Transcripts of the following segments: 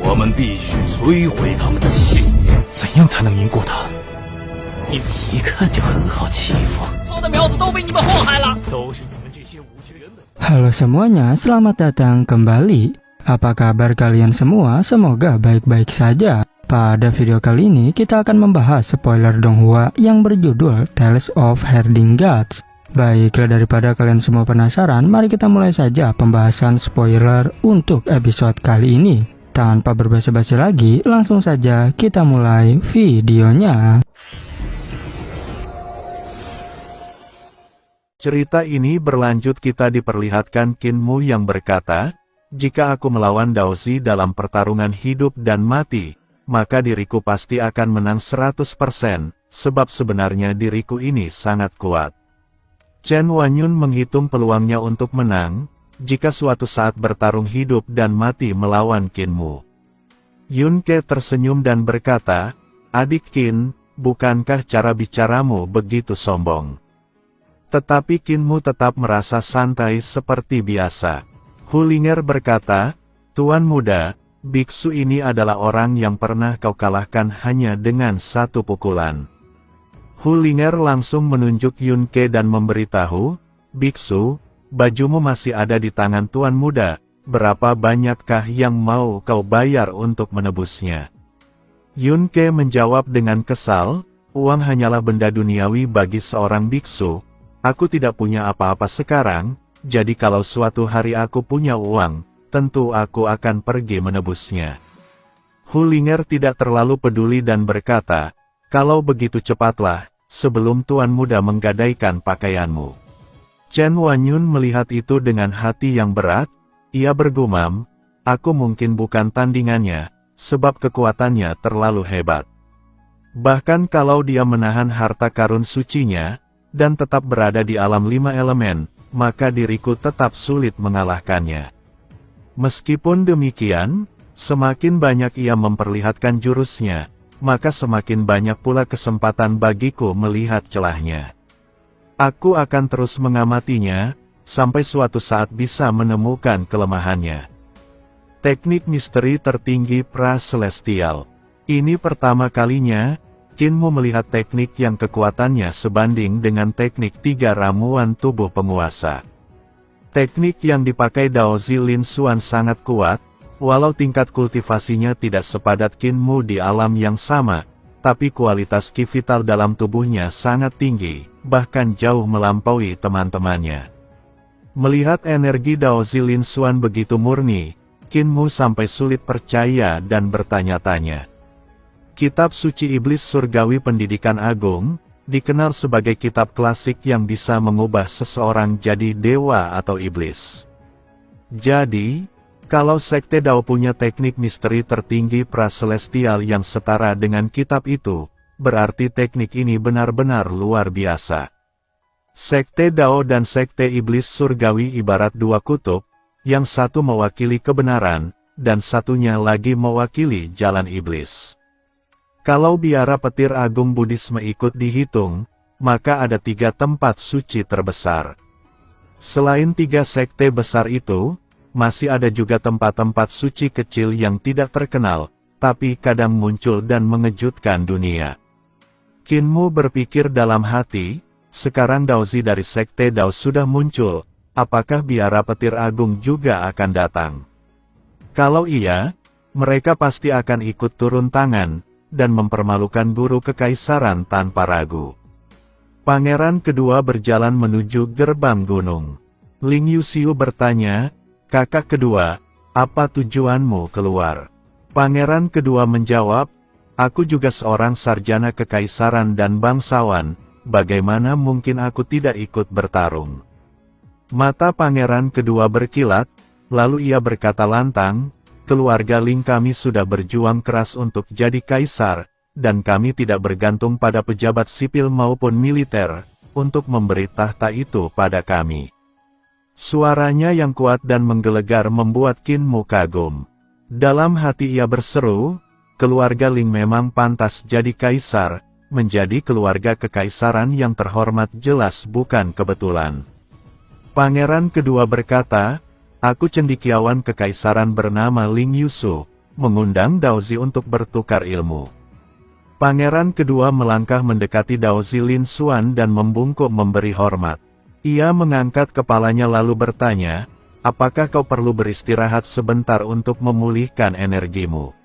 我们必须摧毁他们的信念。怎样才能赢过他？你们一看就很好欺负，我的苗子都被你们祸害了，都是你们这些武学员的。Halo semuanya, selamat datang kembali. Apa kabar kalian semua? Semoga baik-baik saja. Pada video kali ini kita akan membahas spoiler Donghua yang berjudul Tales of Herding Gods. Baiklah, daripada kalian semua penasaran, mari kita mulai saja pembahasan spoiler untuk episode kali ini. Tanpa berbasa-basi lagi, langsung saja kita mulai videonya. Cerita ini berlanjut, kita diperlihatkan Kinmu yang berkata, jika aku melawan Daozi dalam pertarungan hidup dan mati, maka diriku pasti akan menang 100%, sebab sebenarnya diriku ini sangat kuat. Chen Wanyun menghitung peluangnya untuk menang, jika suatu saat bertarung hidup dan mati melawan Kinmu. Yun Ke tersenyum dan berkata, adik Qin, bukankah cara bicaramu begitu sombong? Tetapi Kinmu tetap merasa santai seperti biasa. Hulinger berkata, Tuan muda, biksu ini adalah orang yang pernah kau kalahkan hanya dengan satu pukulan. Hulinger langsung menunjuk Yun Ke dan memberitahu, biksu, bajumu masih ada di tangan tuan muda, berapa banyakkah yang mau kau bayar untuk menebusnya? Yun Ke menjawab dengan kesal, uang hanyalah benda duniawi bagi seorang biksu, aku tidak punya apa-apa sekarang, jadi kalau suatu hari aku punya uang, tentu aku akan pergi menebusnya. Hulinger tidak terlalu peduli dan berkata, kalau begitu cepatlah, sebelum tuan muda menggadaikan pakaianmu. Chen Wanyun melihat itu dengan hati yang berat, ia bergumam, aku mungkin bukan tandingannya, sebab kekuatannya terlalu hebat. Bahkan kalau dia menahan harta karun sucinya, dan tetap berada di alam 5 elemen, maka diriku tetap sulit mengalahkannya. Meskipun demikian, semakin banyak ia memperlihatkan jurusnya, maka semakin banyak pula kesempatan bagiku melihat celahnya. Aku akan terus mengamatinya, sampai suatu saat bisa menemukan kelemahannya. Teknik misteri tertinggi pra-celestial. Ini pertama kalinya, Kinmu melihat teknik yang kekuatannya sebanding dengan teknik 3 ramuan tubuh penguasa. Teknik yang dipakai Daozi Lin Xuan sangat kuat, walau tingkat kultivasinya tidak sepadat Kinmu di alam yang sama, tapi kualitas ki vital dalam tubuhnya sangat tinggi, bahkan jauh melampaui teman-temannya. Melihat energi Daozi Lin Xuan begitu murni, Kinmu sampai sulit percaya dan bertanya-tanya. Kitab Suci Iblis Surgawi Pendidikan Agung, dikenal sebagai kitab klasik yang bisa mengubah seseorang jadi dewa atau iblis. Jadi, kalau Sekte Dao punya teknik misteri tertinggi pra-celestial yang setara dengan kitab itu, berarti teknik ini benar-benar luar biasa. Sekte Dao dan Sekte Iblis Surgawi ibarat dua kutub, yang satu mewakili kebenaran, dan satunya lagi mewakili jalan iblis. Kalau biara petir agung Buddhisme ikut dihitung, maka ada 3 tempat suci terbesar. Selain 3 sekte besar itu, masih ada juga tempat-tempat suci kecil yang tidak terkenal, tapi kadang muncul dan mengejutkan dunia. Kinmu berpikir dalam hati, sekarang Daozi dari Sekte Dao sudah muncul, apakah biara petir agung juga akan datang? Kalau iya, mereka pasti akan ikut turun tangan, dan mempermalukan guru kekaisaran tanpa ragu. Pangeran kedua berjalan menuju gerbang gunung. Ling Yuxiu bertanya, kakak kedua, apa tujuanmu keluar? Pangeran kedua menjawab, aku juga seorang sarjana kekaisaran dan bangsawan, bagaimana mungkin aku tidak ikut bertarung? Mata pangeran kedua berkilat, lalu ia berkata lantang, keluarga Ling kami sudah berjuang keras untuk jadi kaisar, dan kami tidak bergantung pada pejabat sipil maupun militer, untuk memberi tahta itu pada kami. Suaranya yang kuat dan menggelegar membuat Kinmu kagum. Dalam hati ia berseru, keluarga Ling memang pantas jadi kaisar, menjadi keluarga kekaisaran yang terhormat jelas bukan kebetulan. Pangeran kedua berkata, aku cendekiawan kekaisaran bernama Ling Yusu, mengundang Daozi untuk bertukar ilmu. Pangeran kedua melangkah mendekati Daozi Lin Xuan dan membungkuk memberi hormat. Ia mengangkat kepalanya lalu bertanya, apakah kau perlu beristirahat sebentar untuk memulihkan energimu?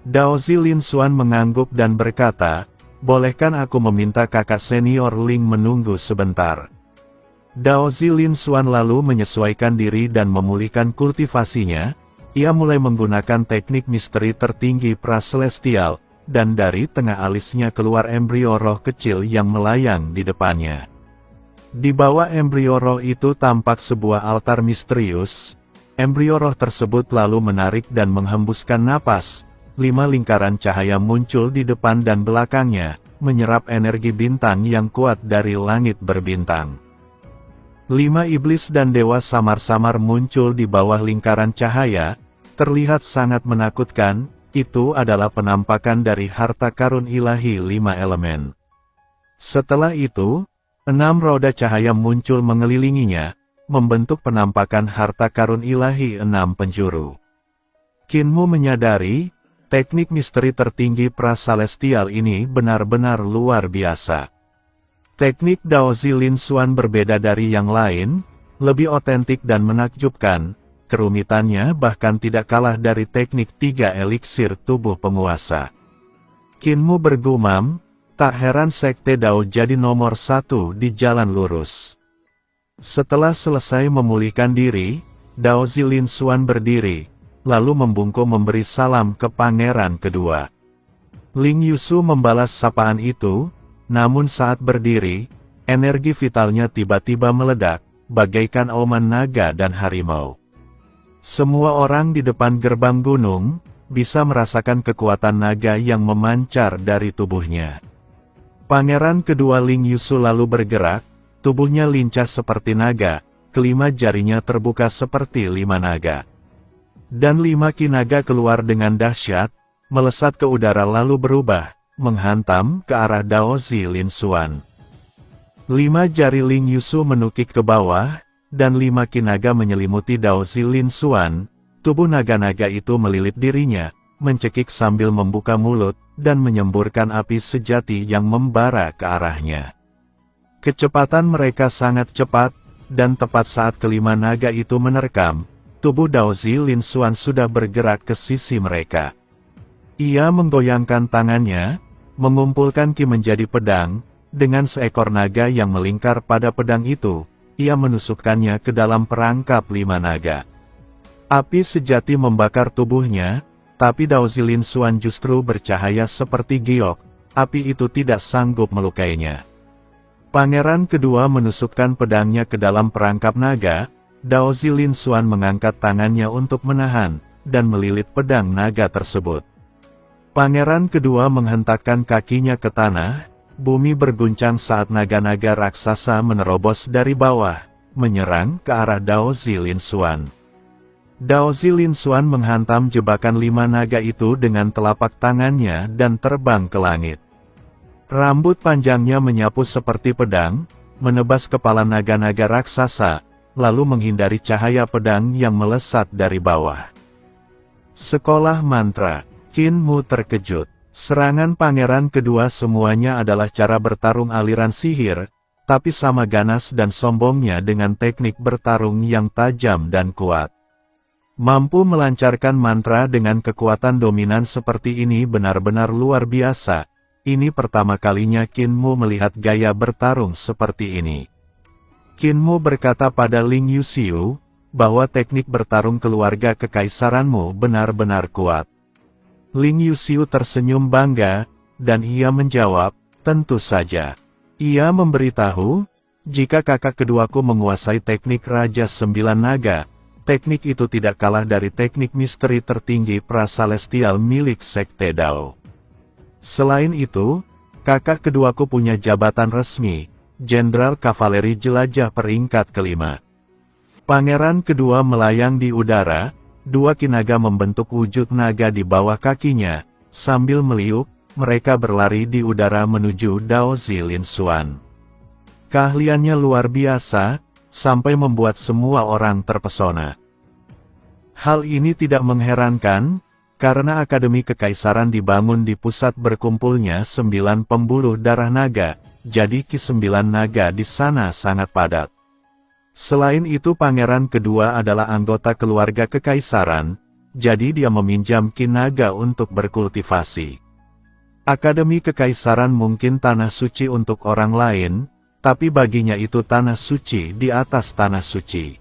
Daozi Lin Xuan mengangguk dan berkata, bolehkan aku meminta kakak senior Ling menunggu sebentar? Daozi Lin Xuan lalu menyesuaikan diri dan memulihkan kultivasinya. Ia mulai menggunakan teknik misteri tertinggi praselestial, dan dari tengah alisnya keluar embrio roh kecil yang melayang di depannya. Di bawah embrio roh itu tampak sebuah altar misterius. Embrio roh tersebut lalu menarik dan menghembuskan napas. 5 lingkaran cahaya muncul di depan dan belakangnya, menyerap energi bintang yang kuat dari langit berbintang. 5 iblis dan dewa samar-samar muncul di bawah lingkaran cahaya, terlihat sangat menakutkan. Itu adalah penampakan dari harta karun ilahi 5 elemen. Setelah itu, 6 roda cahaya muncul mengelilinginya, membentuk penampakan harta karun ilahi 6 penjuru. Kinmu menyadari, teknik misteri tertinggi praselestial ini benar-benar luar biasa. Teknik Daozi Lin Xuan berbeda dari yang lain, lebih otentik dan menakjubkan. Kerumitannya bahkan tidak kalah dari teknik 3 eliksir tubuh penguasa. Kinmu bergumam, tak heran sekte Dao jadi nomor 1 di jalan lurus. Setelah selesai memulihkan diri, Daozi Lin Xuan berdiri, lalu membungkuk memberi salam ke pangeran kedua. Ling Yusu membalas sapaan itu, namun saat berdiri, energi vitalnya tiba-tiba meledak, bagaikan auman naga dan harimau. Semua orang di depan gerbang gunung, bisa merasakan kekuatan naga yang memancar dari tubuhnya. Pangeran kedua Ling Yusu lalu bergerak, tubuhnya lincah seperti naga, kelima jarinya terbuka seperti 5 naga. Dan 5 kinaga keluar dengan dahsyat, melesat ke udara lalu berubah, menghantam ke arah Daozi Lin Xuan. 5 jari Ling Yusu menukik ke bawah, dan 5 kinaga menyelimuti Daozi Lin Xuan. Tubuh naga-naga itu melilit dirinya, mencekik sambil membuka mulut, dan menyemburkan api sejati yang membara ke arahnya. Kecepatan mereka sangat cepat, dan tepat saat kelima naga itu menerkam, tubuh Daozi Lin Xuan sudah bergerak ke sisi mereka. Ia menggoyangkan tangannya, mengumpulkan ki menjadi pedang, dengan seekor naga yang melingkar pada pedang itu. Ia menusukkannya ke dalam perangkap 5 naga. Api sejati membakar tubuhnya, tapi Daozi Lin Xuan justru bercahaya seperti giok, api itu tidak sanggup melukainya. Pangeran kedua menusukkan pedangnya ke dalam perangkap naga, Daozi Lin Xuan mengangkat tangannya untuk menahan, dan melilit pedang naga tersebut. Pangeran kedua menghentakkan kakinya ke tanah. Bumi berguncang saat naga-naga raksasa menerobos dari bawah, menyerang ke arah Daozi Lin Xuan. Daozi Lin Xuan menghantam jebakan 5 naga itu dengan telapak tangannya dan terbang ke langit. Rambut panjangnya menyapu seperti pedang, menebas kepala naga-naga raksasa, lalu menghindari cahaya pedang yang melesat dari bawah. Sekolah mantra, Kinmu terkejut. Serangan pangeran kedua semuanya adalah cara bertarung aliran sihir, tapi sama ganas dan sombongnya dengan teknik bertarung yang tajam dan kuat. Mampu melancarkan mantra dengan kekuatan dominan seperti ini benar-benar luar biasa. Ini pertama kalinya Kinmu melihat gaya bertarung seperti ini. Kinmu berkata pada Ling Yusiu, bahwa teknik bertarung keluarga kekaisaranmu benar-benar kuat. Ling Yusiu tersenyum bangga, dan ia menjawab, tentu saja. Ia memberitahu, jika kakak keduaku menguasai teknik Raja 9 Naga, teknik itu tidak kalah dari teknik misteri tertinggi praselestial milik Sekte Dao. Selain itu, kakak keduaku punya jabatan resmi, Jenderal Kavaleri Jelajah peringkat kelima. Pangeran kedua melayang di udara. 2 kinaga membentuk wujud naga di bawah kakinya, sambil meliuk, mereka berlari di udara menuju Daozi Lin Xuan. Keahliannya luar biasa, sampai membuat semua orang terpesona. Hal ini tidak mengherankan, karena Akademi Kekaisaran dibangun di pusat berkumpulnya 9 pembuluh darah naga, jadi Ki 9 naga di sana sangat padat. Selain itu Pangeran kedua adalah anggota keluarga Kekaisaran, jadi dia meminjam Ki naga untuk berkultivasi. Akademi Kekaisaran mungkin tanah suci untuk orang lain, tapi baginya itu tanah suci di atas tanah suci.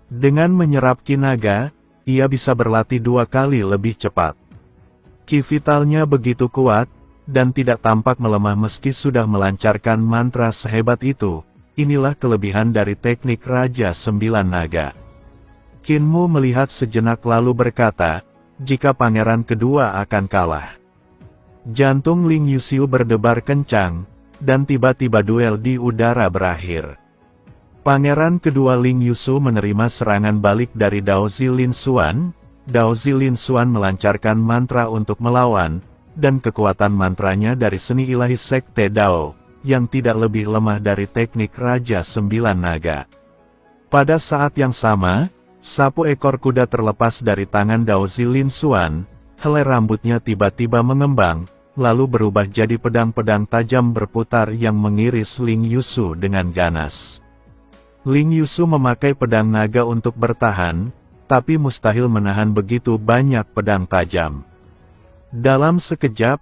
Dengan menyerap Ki naga, ia bisa berlatih 2 kali lebih cepat. Ki vitalnya begitu kuat, dan tidak tampak melemah meski sudah melancarkan mantra sehebat itu. Inilah kelebihan dari teknik Raja 9 Naga. Qin Mu melihat sejenak lalu berkata, jika pangeran kedua akan kalah. Jantung Ling Yuxiu berdebar kencang, dan tiba-tiba duel di udara berakhir. Pangeran kedua Ling Yuxiu menerima serangan balik dari Dao Zilin Xuan. Dao Zilin Xuan melancarkan mantra untuk melawan, dan kekuatan mantranya dari seni ilahi Sekte Dao, yang tidak lebih lemah dari teknik Raja 9 Naga. Pada saat yang sama, sapu ekor kuda terlepas dari tangan Dao Zilin Xuan, helai rambutnya tiba-tiba mengembang, lalu berubah jadi pedang-pedang tajam berputar yang mengiris Ling Yuxiu dengan ganas. Ling Yuxiu memakai pedang naga untuk bertahan, tapi mustahil menahan begitu banyak pedang tajam. Dalam sekejap,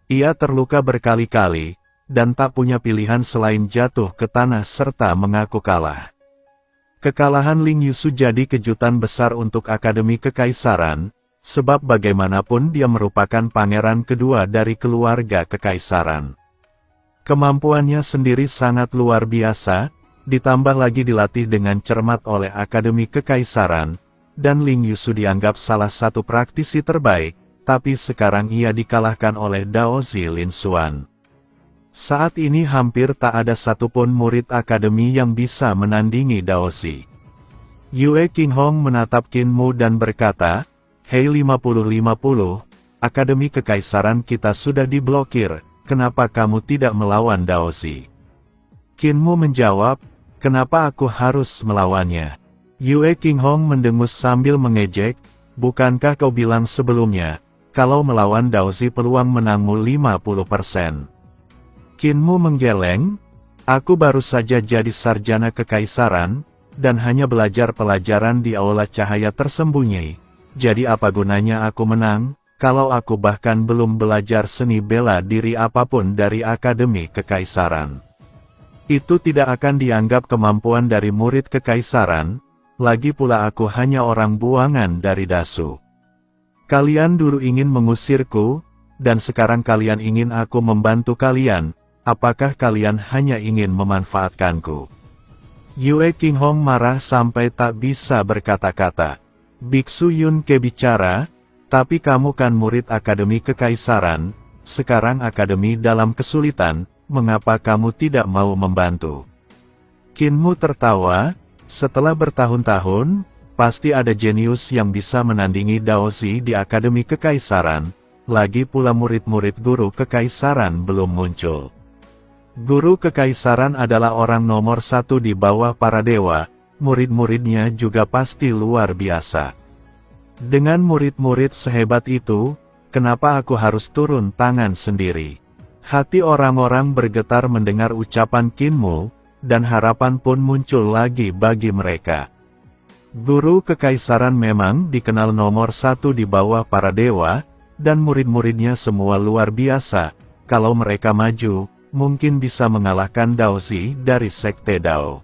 ia terluka berkali-kali, dan tak punya pilihan selain jatuh ke tanah serta mengaku kalah. Kekalahan Ling Yuxiu jadi kejutan besar untuk Akademi Kekaisaran, sebab bagaimanapun dia merupakan pangeran kedua dari keluarga Kekaisaran. Kemampuannya sendiri sangat luar biasa, ditambah lagi dilatih dengan cermat oleh Akademi Kekaisaran, dan Ling Yuxiu dianggap salah satu praktisi terbaik, tapi sekarang ia dikalahkan oleh Dao Zilin Xuan. Saat ini hampir tak ada satupun murid akademi yang bisa menandingi Dao Zi. Yue Qinghong menatap Qin Mu dan berkata, "Hei 50-50, Akademi Kekaisaran kita sudah diblokir, kenapa kamu tidak melawan Dao Zi?" Qin Mu menjawab, "Kenapa aku harus melawannya?" Yue Qinghong mendengus sambil mengejek, "Bukankah kau bilang sebelumnya, kalau melawan Dao Zi peluang menangmu 50%? Qin Mu menggeleng, "Aku baru saja jadi sarjana kekaisaran, dan hanya belajar pelajaran di aula cahaya tersembunyi. Jadi apa gunanya aku menang, kalau aku bahkan belum belajar seni bela diri apapun dari Akademi Kekaisaran? Itu tidak akan dianggap kemampuan dari murid kekaisaran, lagi pula aku hanya orang buangan dari Dasu. Kalian dulu ingin mengusirku, dan sekarang kalian ingin aku membantu kalian, apakah kalian hanya ingin memanfaatkanku?" Yue Qinghong marah sampai tak bisa berkata-kata. Biksu Yun Ke bicara, "Tapi kamu kan murid Akademi Kekaisaran, sekarang Akademi dalam kesulitan, mengapa kamu tidak mau membantu?" Qin Mu tertawa, "Setelah bertahun-tahun, pasti ada jenius yang bisa menandingi Dao Zi di Akademi Kekaisaran, lagi pula murid-murid guru kekaisaran belum muncul. Guru kekaisaran adalah orang nomor 1 di bawah para dewa, murid-muridnya juga pasti luar biasa. Dengan murid-murid sehebat itu, kenapa aku harus turun tangan sendiri?" Hati orang-orang bergetar mendengar ucapan Qin Mu, dan harapan pun muncul lagi bagi mereka. Guru kekaisaran memang dikenal nomor 1 di bawah para dewa, dan murid-muridnya semua luar biasa. Kalau mereka maju, mungkin bisa mengalahkan Dao Zi dari Sekte Dao.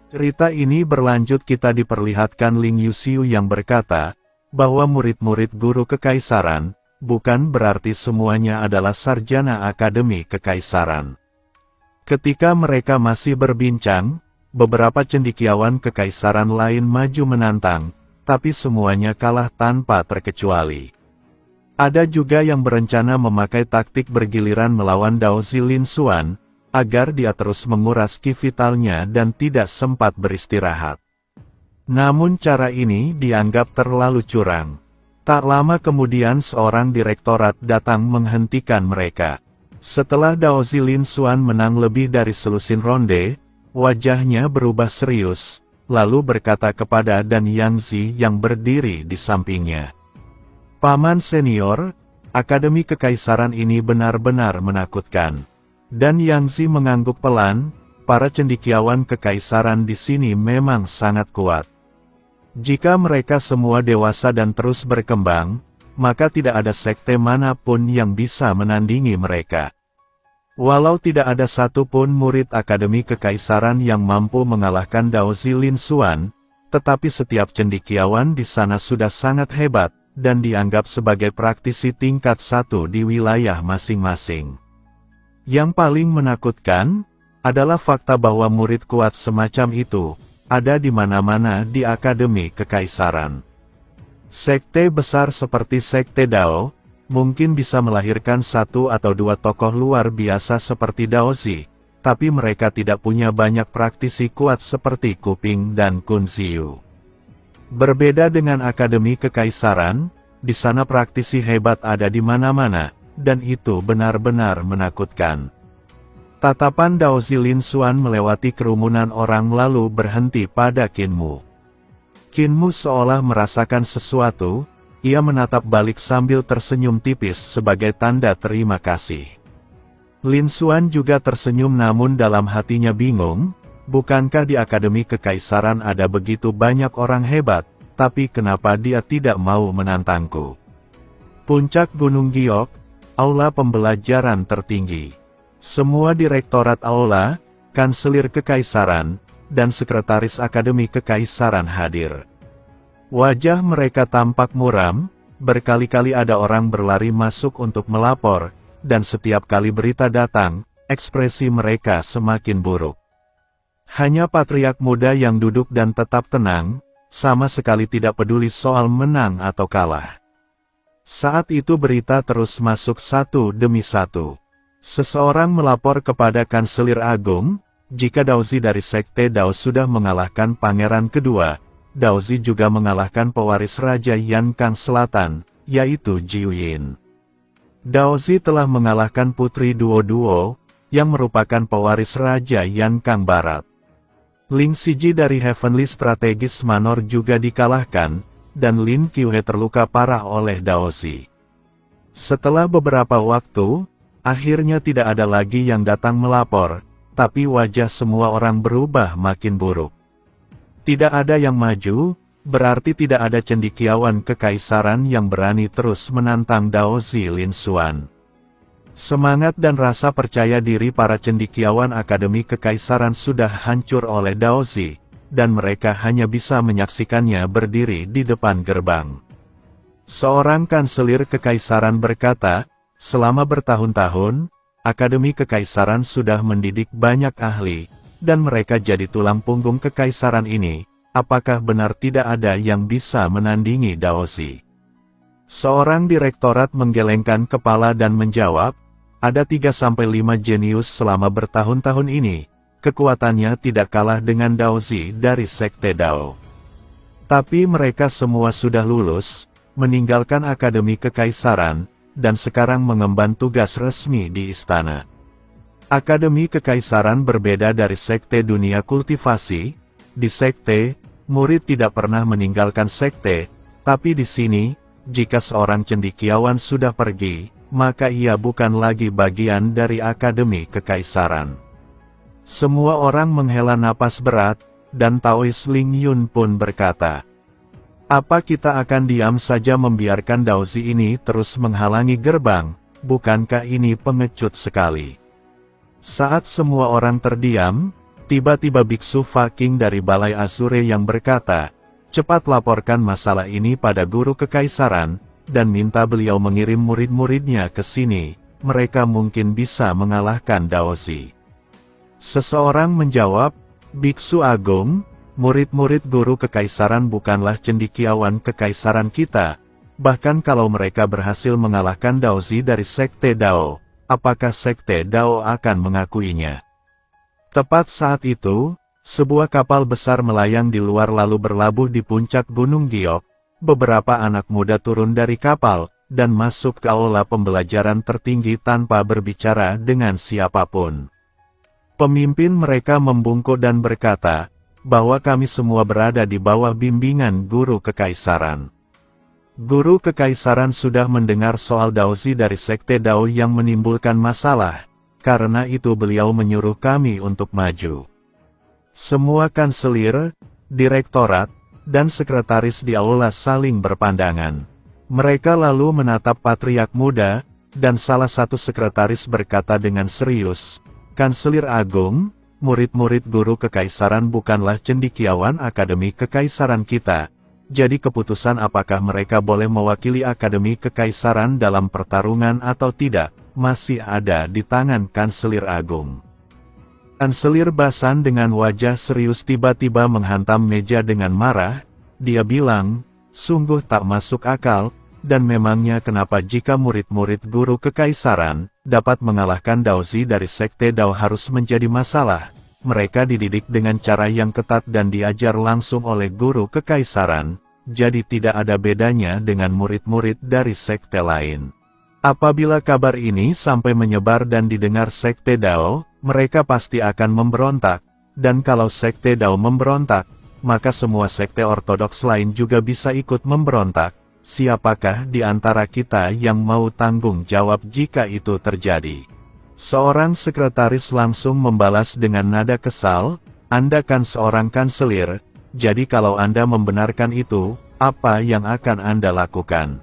Cerita ini berlanjut, kita diperlihatkan Ling Yuxiu yang berkata, bahwa murid-murid guru kekaisaran, bukan berarti semuanya adalah sarjana Akademi Kekaisaran. Ketika mereka masih berbincang, beberapa cendekiawan kekaisaran lain maju menantang, tapi semuanya kalah tanpa terkecuali. Ada juga yang berencana memakai taktik bergiliran melawan Dao Zilin Xuan, agar dia terus menguras ki vitalnya dan tidak sempat beristirahat. Namun cara ini dianggap terlalu curang. Tak lama kemudian seorang direktorat datang menghentikan mereka. Setelah Dao Zilin Xuan menang lebih dari selusin ronde, wajahnya berubah serius, lalu berkata kepada Dan Yang Zi yang berdiri di sampingnya, Paman senior, Akademi Kekaisaran ini benar-benar menakutkan. Dan Yang Zi mengangguk pelan, para cendekiawan kekaisaran di sini memang sangat kuat. Jika mereka semua dewasa dan terus berkembang, maka tidak ada sekte manapun yang bisa menandingi mereka. Walau tidak ada satupun murid Akademi Kekaisaran yang mampu mengalahkan Daozi Lin Xuan, tetapi setiap cendekiawan di sana sudah sangat hebat, dan dianggap sebagai praktisi tingkat 1 di wilayah masing-masing. Yang paling menakutkan, adalah fakta bahwa murid kuat semacam itu, ada di mana-mana di Akademi Kekaisaran. Sekte besar seperti Sekte Dao, mungkin bisa melahirkan 1 atau 2 tokoh luar biasa seperti Daozi, tapi mereka tidak punya banyak praktisi kuat seperti Kuping dan Kun Ziyu. Berbeda dengan Akademi Kekaisaran, di sana praktisi hebat ada di mana-mana, dan itu benar-benar menakutkan. Tatapan Daozi Lin Xuan melewati kerumunan orang lalu berhenti pada Qinmu. Qinmu seolah merasakan sesuatu. Ia menatap balik sambil tersenyum tipis sebagai tanda terima kasih. Lin Xuan juga tersenyum namun dalam hatinya bingung, bukankah di Akademi Kekaisaran ada begitu banyak orang hebat, tapi kenapa dia tidak mau menantangku? Puncak Gunung Giok, Aula Pembelajaran Tertinggi. Semua Direktorat Aula, Kanselir Kekaisaran, dan Sekretaris Akademi Kekaisaran hadir. Wajah mereka tampak muram, berkali-kali ada orang berlari masuk untuk melapor, dan setiap kali berita datang, ekspresi mereka semakin buruk. Hanya patriark muda yang duduk dan tetap tenang, sama sekali tidak peduli soal menang atau kalah. Saat itu berita terus masuk satu demi satu. Seseorang melapor kepada Kanselir Agung, jika Daozi dari Sekte Dao sudah mengalahkan pangeran kedua, Daozi juga mengalahkan pewaris Raja Yan Kang Selatan, yaitu Jiu Yin. Daozi telah mengalahkan Putri Duo-Duo, yang merupakan pewaris Raja Yan Kang Barat. Ling Siji dari Heavenly Strategis Manor juga dikalahkan, dan Lin Qiuhe terluka parah oleh Daozi. Setelah beberapa waktu, akhirnya tidak ada lagi yang datang melapor, tapi wajah semua orang berubah makin buruk. Tidak ada yang maju, berarti tidak ada cendekiawan kekaisaran yang berani terus menantang Daozi Lin Xuan. Semangat dan rasa percaya diri para cendekiawan Akademi Kekaisaran sudah hancur oleh Daozi, dan mereka hanya bisa menyaksikannya berdiri di depan gerbang. Seorang kanselir kekaisaran berkata, selama bertahun-tahun, Akademi Kekaisaran sudah mendidik banyak ahli, dan mereka jadi tulang punggung kekaisaran ini. Apakah benar tidak ada yang bisa menandingi Daozi? Seorang direktorat menggelengkan kepala dan menjawab, ada 3-5 jenius selama bertahun-tahun ini, kekuatannya tidak kalah dengan Daozi dari Sekte Dao. Tapi mereka semua sudah lulus, meninggalkan Akademi Kekaisaran, dan sekarang mengemban tugas resmi di istana. Akademi Kekaisaran berbeda dari sekte dunia kultivasi. Di sekte, murid tidak pernah meninggalkan sekte, tapi di sini, jika seorang cendekiawan sudah pergi, maka ia bukan lagi bagian dari Akademi Kekaisaran. Semua orang menghela napas berat, dan Taois Ling Yun pun berkata, apa kita akan diam saja membiarkan Daozi ini terus menghalangi gerbang? Bukankah ini pengecut sekali? Saat semua orang terdiam, tiba-tiba biksu Faking dari Balai Azure yang berkata, cepat laporkan masalah ini pada guru kekaisaran, dan minta beliau mengirim murid-muridnya ke sini, mereka mungkin bisa mengalahkan Daozi. Seseorang menjawab, Biksu Agung, murid-murid guru kekaisaran bukanlah cendekiawan kekaisaran kita, bahkan kalau mereka berhasil mengalahkan Daozi dari Sekte Dao, apakah Sekte Dao akan mengakuinya? Tepat saat itu, sebuah kapal besar melayang di luar lalu berlabuh di puncak Gunung Giok. Beberapa anak muda turun dari kapal, dan masuk ke aula pembelajaran tertinggi tanpa berbicara dengan siapapun. Pemimpin mereka membungkuk dan berkata, bahwa kami semua berada di bawah bimbingan guru kekaisaran. Guru Kekaisaran sudah mendengar soal Daozi dari Sekte Dao yang menimbulkan masalah, karena itu beliau menyuruh kami untuk maju. Semua kanselir, direktorat, dan sekretaris di aula saling berpandangan. Mereka lalu menatap Patriark Muda, dan salah satu sekretaris berkata dengan serius, "Kanselir Agung, murid-murid Guru Kekaisaran bukanlah cendekiawan Akademi Kekaisaran kita. Jadi keputusan apakah mereka boleh mewakili Akademi Kekaisaran dalam pertarungan atau tidak, masih ada di tangan Kanselir Agung." Kanselir Basan dengan wajah serius tiba-tiba menghantam meja dengan marah. Dia bilang, "Sungguh tak masuk akal, dan memangnya kenapa jika murid-murid Guru Kekaisaran dapat mengalahkan Daozi dari Sekte Dao harus menjadi masalah? Mereka dididik dengan cara yang ketat dan diajar langsung oleh Guru Kekaisaran, jadi tidak ada bedanya dengan murid-murid dari sekte lain. Apabila kabar ini sampai menyebar dan didengar Sekte Dao, mereka pasti akan memberontak, dan kalau Sekte Dao memberontak, maka semua sekte ortodoks lain juga bisa ikut memberontak. Siapakah di antara kita yang mau tanggung jawab jika itu terjadi?" Seorang sekretaris langsung membalas dengan nada kesal, "Anda kan seorang kanselir, jadi kalau Anda membenarkan itu, apa yang akan Anda lakukan?"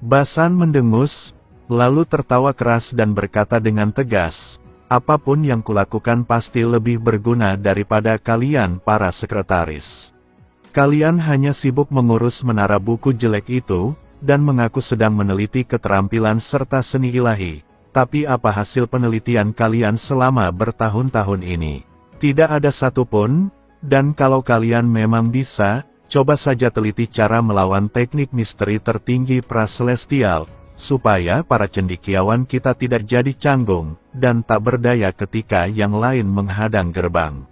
Basan mendengus, lalu tertawa keras dan berkata dengan tegas, "Apapun yang kulakukan pasti lebih berguna daripada kalian para sekretaris. Kalian hanya sibuk mengurus menara buku jelek itu, dan mengaku sedang meneliti keterampilan serta seni ilahi. Tapi apa hasil penelitian kalian selama bertahun-tahun ini? Tidak ada satupun, dan kalau kalian memang bisa, coba saja teliti cara melawan teknik misteri tertinggi praselestial, supaya para cendekiawan kita tidak jadi canggung, dan tak berdaya ketika yang lain menghadang gerbang."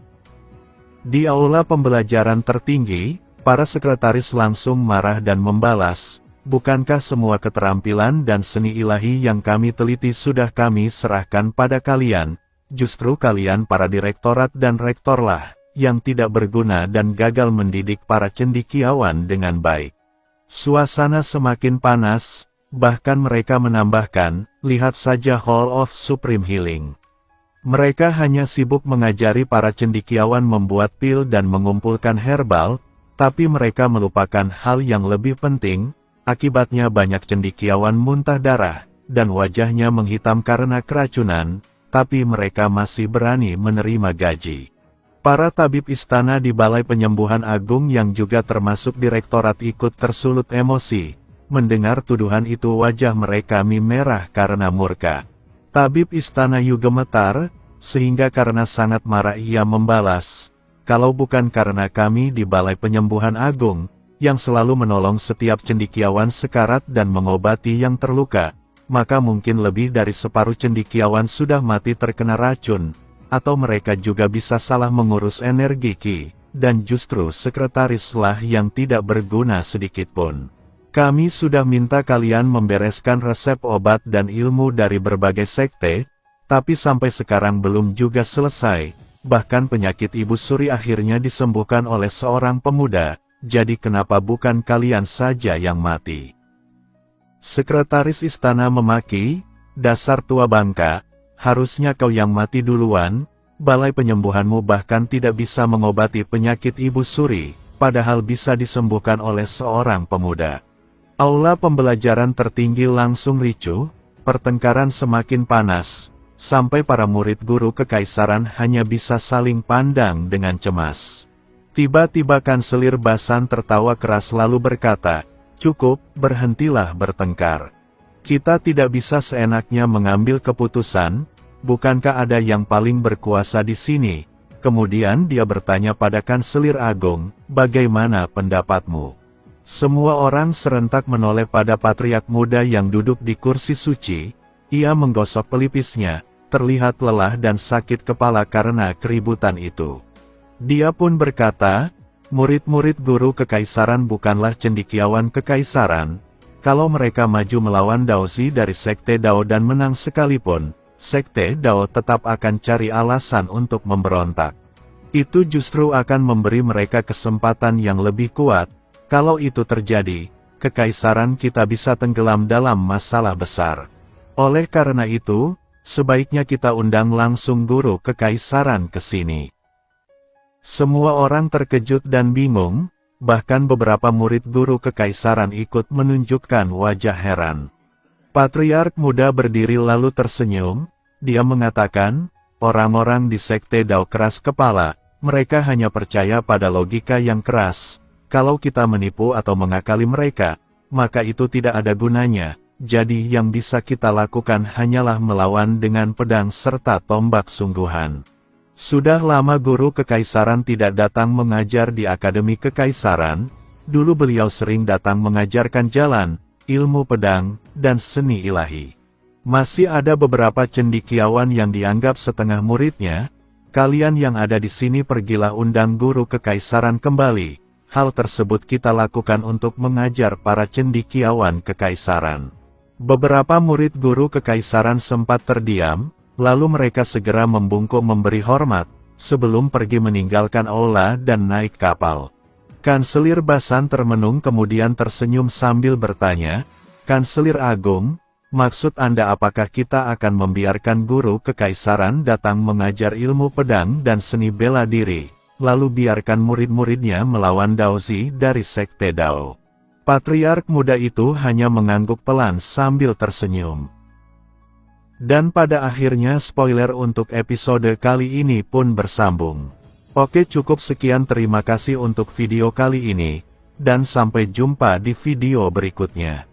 Di aula pembelajaran tertinggi, para sekretaris langsung marah dan membalas, "Bukankah semua keterampilan dan seni ilahi yang kami teliti sudah kami serahkan pada kalian? Justru kalian para direktorat dan rektorlah, yang tidak berguna dan gagal mendidik para cendekiawan dengan baik." Suasana semakin panas, bahkan mereka menambahkan, "Lihat saja Hall of Supreme Healing. Mereka hanya sibuk mengajari para cendekiawan membuat pil dan mengumpulkan herbal, tapi mereka melupakan hal yang lebih penting. Akibatnya banyak cendekiawan muntah darah, dan wajahnya menghitam karena keracunan, tapi mereka masih berani menerima gaji." Para tabib istana di Balai Penyembuhan Agung yang juga termasuk direktorat ikut tersulut emosi. Mendengar tuduhan itu wajah mereka merah karena murka. Tabib istana Yu gemetar, sehingga karena sangat marah ia membalas, "Kalau bukan karena kami di Balai Penyembuhan Agung, yang selalu menolong setiap cendekiawan sekarat dan mengobati yang terluka, maka mungkin lebih dari separuh cendekiawan sudah mati terkena racun, atau mereka juga bisa salah mengurus energi Ki, dan justru sekretarislah yang tidak berguna sedikitpun. Kami sudah minta kalian membereskan resep obat dan ilmu dari berbagai sekte, tapi sampai sekarang belum juga selesai, bahkan penyakit Ibu Suri akhirnya disembuhkan oleh seorang pemuda. Jadi kenapa bukan kalian saja yang mati?" Sekretaris istana memaki, "Dasar tua bangka, harusnya kau yang mati duluan. Balai penyembuhanmu bahkan tidak bisa mengobati penyakit Ibu Suri, padahal bisa disembuhkan oleh seorang pemuda." Aula pembelajaran tertinggi langsung ricuh, pertengkaran semakin panas, sampai para murid Guru Kekaisaran hanya bisa saling pandang dengan cemas. Tiba-tiba Kanselir Basan tertawa keras lalu berkata, "Cukup, berhentilah bertengkar. Kita tidak bisa seenaknya mengambil keputusan, bukankah ada yang paling berkuasa di sini?" Kemudian dia bertanya pada Kanselir Agung, "Bagaimana pendapatmu?" Semua orang serentak menoleh pada Patriark Muda yang duduk di kursi suci. Ia menggosok pelipisnya, terlihat lelah dan sakit kepala karena keributan itu. Dia pun berkata, "Murid-murid Guru Kekaisaran bukanlah cendekiawan Kekaisaran. Kalau mereka maju melawan Daozi dari Sekte Dao dan menang sekalipun, Sekte Dao tetap akan cari alasan untuk memberontak. Itu justru akan memberi mereka kesempatan yang lebih kuat. Kalau itu terjadi, kekaisaran kita bisa tenggelam dalam masalah besar. Oleh karena itu, sebaiknya kita undang langsung guru kekaisaran ke sini. Semua orang terkejut dan bingung, bahkan beberapa murid guru kekaisaran ikut menunjukkan wajah heran. Patriark muda berdiri lalu tersenyum, dia mengatakan, orang-orang di sekte Dao keras kepala, mereka hanya percaya pada logika yang keras. Kalau kita menipu atau mengakali mereka, maka itu tidak ada gunanya. Jadi yang bisa kita lakukan hanyalah melawan dengan pedang serta tombak sungguhan. Sudah lama guru kekaisaran tidak datang mengajar di Akademi Kekaisaran. Dulu beliau sering datang mengajarkan jalan, ilmu pedang, dan seni ilahi. Masih ada beberapa cendekiawan yang dianggap setengah muridnya. Kalian yang ada di sini pergilah undang guru kekaisaran kembali. Hal tersebut kita lakukan untuk mengajar para cendekiawan kekaisaran. Beberapa murid guru kekaisaran sempat terdiam, lalu mereka segera membungkuk memberi hormat, sebelum pergi meninggalkan aula dan naik kapal. Kanselir Basan termenung kemudian tersenyum sambil bertanya, "Kanselir Agung, maksud Anda apakah kita akan membiarkan guru kekaisaran datang mengajar ilmu pedang dan seni bela diri, lalu biarkan murid-muridnya melawan Daozi dari Sekte Dao?" Patriark muda itu hanya mengangguk pelan sambil tersenyum. Dan pada akhirnya spoiler untuk episode kali ini pun bersambung. Oke, cukup sekian, terima kasih untuk video kali ini, dan sampai jumpa di video berikutnya.